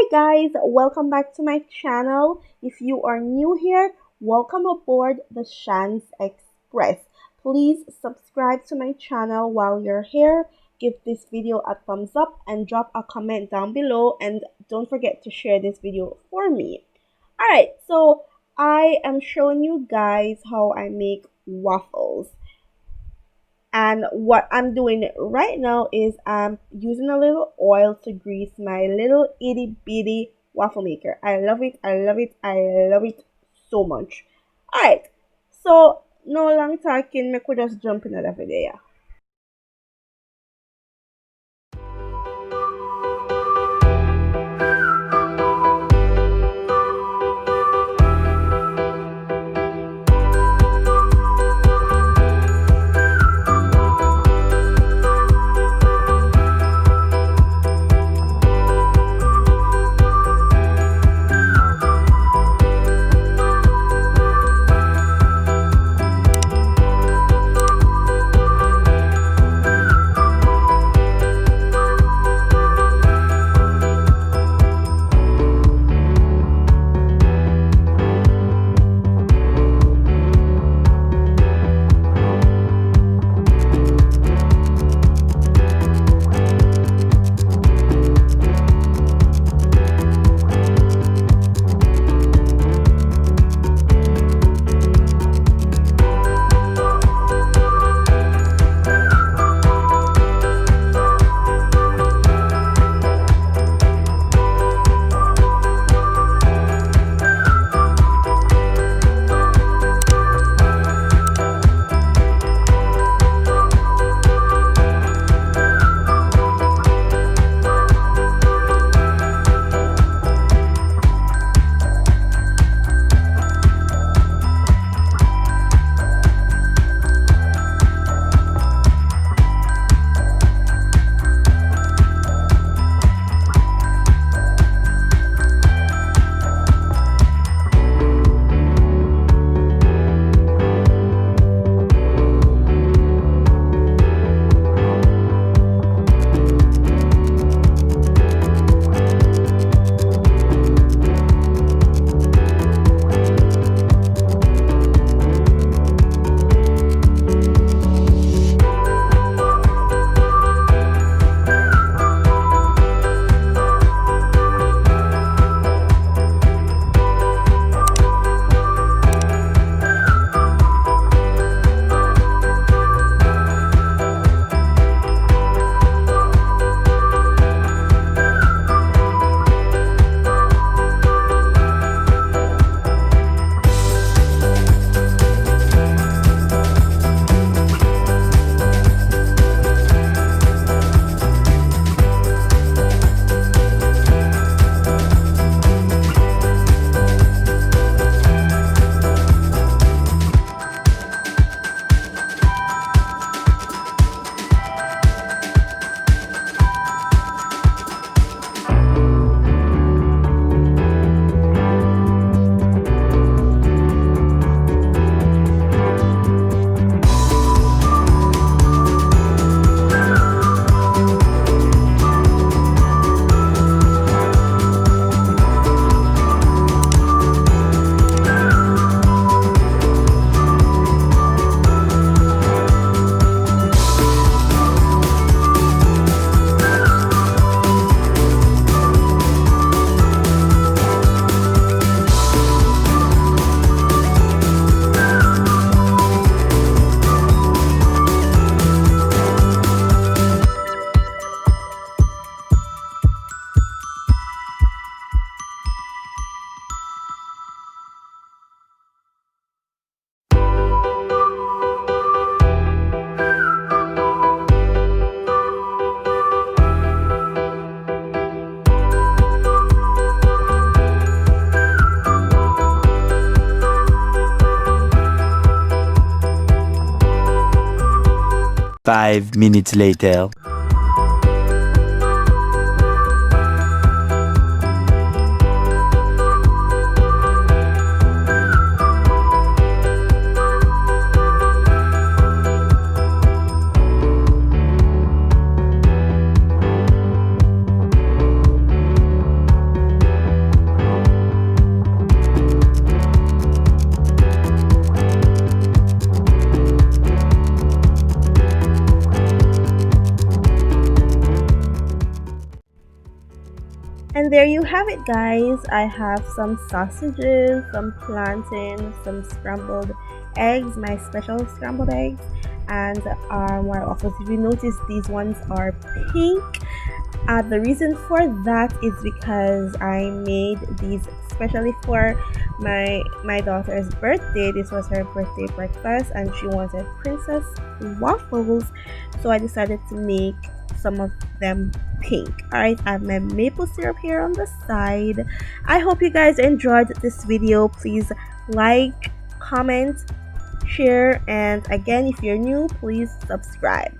Hi guys, welcome back to my channel. If you are new here, welcome aboard the Shans Express. Please subscribe to my channel while you're here. Give this video a thumbs up and drop a comment down below, and don't forget to share this video for me. Alright, so I am showing you guys how I make waffles. And what I'm doing right now is I'm using a little oil to grease my little itty bitty waffle maker. I love it, I love it, I love it so much. Alright, so no long talking, me could just jump in another video. 5 minutes later. And there you have it, guys. I have some sausages, some plantain, some scrambled eggs, my special scrambled eggs, and my waffles. If you notice, these ones are pink. The reason for that is because I made these especially for my daughter's birthday. This was her birthday breakfast, and she wanted princess waffles, so I decided to make some of them pink. All right, I have my maple syrup here on the side. I hope you guys enjoyed this video. Please like, comment, share, and again, if you're new, please subscribe.